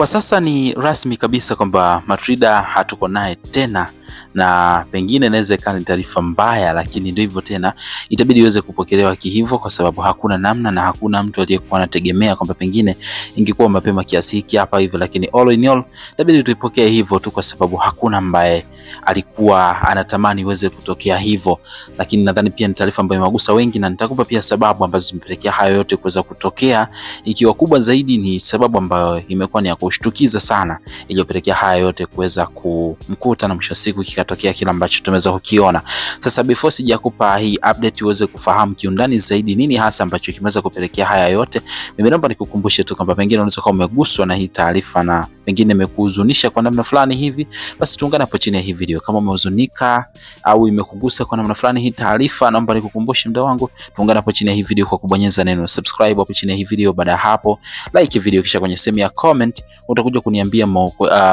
Kwa sasa ni rasmi kabisa kwamba Matrida hatuko naye tena, na pengine inaweza ikawa ni taarifa mbaya, lakini ndio hivyo tena, itabidi iweze kupokelewa kihivyo, kwa sababu hakuna namna na hakuna mtu aliyekuwa anategemea kwamba pengine ingekuwa mapema kiasi hiki hapa hivyo, lakini all in all itabidi tuipokee hivyo tu, kwa sababu hakuna ambaye alikuwa anatamani iweze kutokea hivyo. Lakini nadhani pia ni taarifa ambayo imegusa wengi, na nitakupa pia sababu ambazo zimepelekea hayo yote kuweza kutokea, ikiwa kubwa zaidi ni sababu ambayo imekuwa ni ya kushtukiza sana, iliyopelekea haya yote kuweza kumkuta na mwisho siku kikatokea kile ambacho tumeweza kukiona. Sasa before sijakupa hii update uweze kufahamu kiundani zaidi nini hasa ambacho kimeweza kupelekea haya yote, mimi naomba nikukumbushe tu kwamba pengine unaweza kuwa umeguswa na hii taarifa na pengine imekuhuzunisha kwa namna fulani hivi, basi tuungane hapo chini ya hii video. Kama umehuzunika au imekugusa kwa namna fulani hii taarifa, naomba nikukumbushe mda wangu, tuungane hapo chini ya hii video kwa kubonyeza neno subscribe hapo chini ya hii video. Baada ya hapo like video, kisha kwenye sehemu ya comment utakuja kuniambia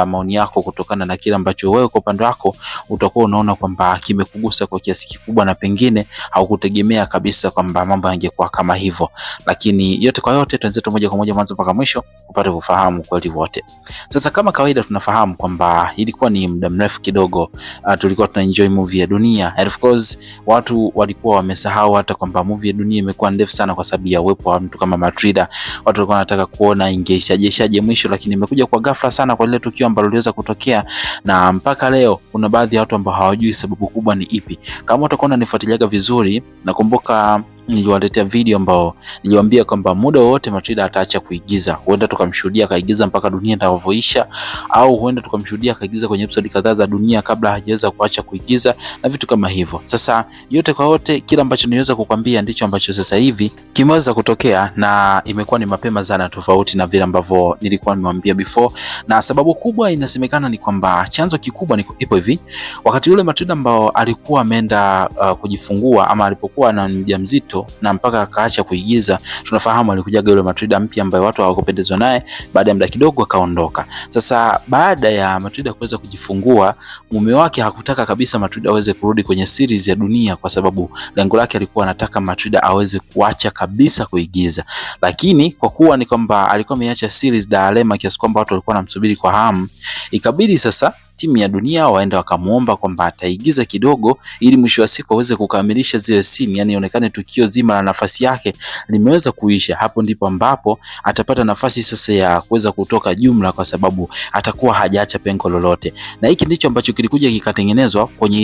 maoni yako kutokana na kile ambacho wewe kwa upande wako utakuwa unaona kwamba kimekugusa kwa kiasi kikubwa, na pengine haukutegemea kabisa kwamba mambo yangekuwa kama hivyo. Lakini yote kwa yote, tuanze moja kwa moja mwanzo mpaka mwisho upate kufahamu kweli wote. Sasa kama kawaida tunafahamu kwamba ilikuwa ni muda mrefu kidogo tulikuwa tuna enjoy movie ya Dunia. And of course watu walikuwa wamesahau hata kwamba movie ya Dunia imekuwa ndefu sana kwa sababu ya uwepo wa mtu kama Matrida. Watu walikuwa wanataka kuona ingeishaje mwisho, lakini imekuja kwa ghafla sana kwa ile tukio ambalo liweza kutokea, na mpaka leo kuna baadhi ya watu ambao hawajui sababu kubwa ni ipi. Kama utakuwa unanifuatiliaga vizuri, nakumbuka niliwaletea video ambao niliwaambia kwamba muda wote Matrida ataacha kuigiza. Huenda tukamshuhudia kaigiza mpaka Dunia itakapoisha, au huenda tukamshuhudia kaigiza kwenye episode kadhaa za Dunia kabla hajaweza kuacha kuigiza na vitu kama hivyo. Sasa yote kwa yote, kila ambacho niweza kukwambia ndicho ambacho sasa hivi kimeweza kutokea, na imekuwa ni mapema sana, tofauti na vile ambavyo nilikuwa nimwambia before. Na sababu kubwa inasemekana ni kwamba chanzo kikubwa ipo hivi: wakati ule Matrida ambao alikuwa ameenda kujifungua ama alipokuwa na mjamzito na mpaka akaacha kuigiza, tunafahamu alikujaga yule Matrida mpya ambaye watu hawakupendezwa naye, baada ya muda kidogo akaondoka. Sasa baada ya Matrida kuweza kujifungua, mume wake hakutaka kabisa Matrida aweze kurudi kwenye series ya Dunia, kwa sababu lengo lake alikuwa anataka Matrida aweze kuacha kabisa kuigiza. Lakini kwa kuwa ni kwamba alikuwa ameacha series Daalema kiasi kwamba watu walikuwa wanamsubiri kwa hamu, ikabidi sasa timu ya Dunia waenda wakamuomba kwamba ataigiza kidogo ili mwisho wa siku aweze kukamilisha zile scene, yani ionekane tukio zima la nafasi yake limeweza kuisha. Hapo ndipo ambapo atapata nafasi sasa ya kuweza kutoka jumla, kwa sababu atakuwa hajaacha pengo lolote. Na hiki ndicho ambacho kilikuja kikatengenezwa kwenye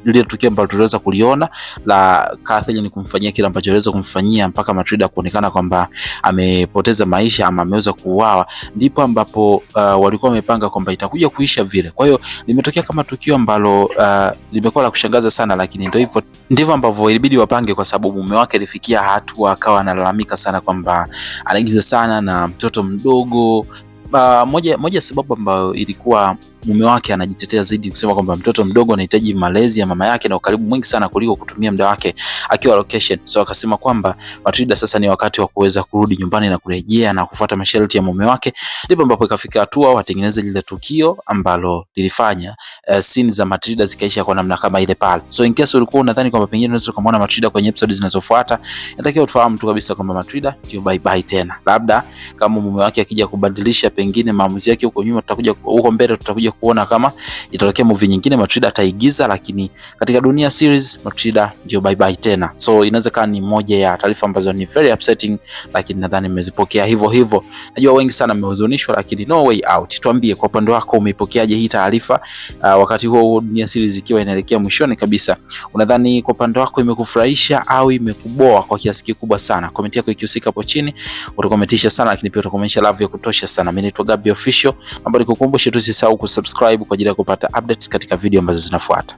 ile tukio ambalo tuliweza kuliona la Kathleen kumfanyia kile ambacho aliweza kumfanyia mpaka Matrida kuonekana kwamba amepoteza maisha ama ameweza kuuawa. Ndipo ambapo walikuwa wamepanga kwamba itakuja kuisha vile. Kwa hiyo limetokea kama tukio ambalo limekuwa la kushangaza sana, lakini ndivyo ambavyo ilibidi wapange, kwa sababu mume wake alifikia hatua akawa analalamika sana kwamba anaigiza sana na mtoto mdogo. Moja sababu ambayo ilikuwa mume wake anajitetea zaidi kusema kwamba mtoto mdogo anahitaji malezi ya mama yake na ukaribu mwingi sana kuliko kutumia muda wake akiwa location. So akasema kwamba Matrida sasa ni wakati wa kuweza kurudi nyumbani na kurejea na kufuata masharti ya mume wake. Ndipo ambapo ikafika hatua watengeneze lile tukio ambalo lilifanya scene za Matrida zikaisha kwa namna kama ile pale. So in case ulikuwa unadhani kwamba pengine unaweza kumuona Matrida kwenye episode zinazofuata, inatakiwa ufahamu tu kabisa kwamba Matrida ndio bye bye tena. Labda kama mume wake akija kubadilisha pengine maamuzi yake huko nyuma, huko mbele tutakuja kuona kama itatokea movie nyingine Matrida ataigiza, lakini katika Dunia series Matrida ndio bye bye tena. So inaweza kuwa ni moja ya taarifa ambazo ni very upsetting, lakini nadhani mmezipokea hivyo hivyo. Najua wengi sana mmehuzunishwa, lakini no way out. Tuambie kwa upande wako umeipokeaje hii taarifa wakati huo Dunia series ikiwa inaelekea mwishoni kabisa? Unadhani kwa upande wako imekufurahisha au imekuboa kwa kiasi kikubwa sana? Comment yako ikihusika hapo chini, utakomentisha sana, lakini pia utakomentisha love ya kutosha sana. Mimi naitwa Gabby Official, naomba nikukumbushe tu usisahau kusubscribe kwa ajili ya kupata updates katika video ambazo zinafuata.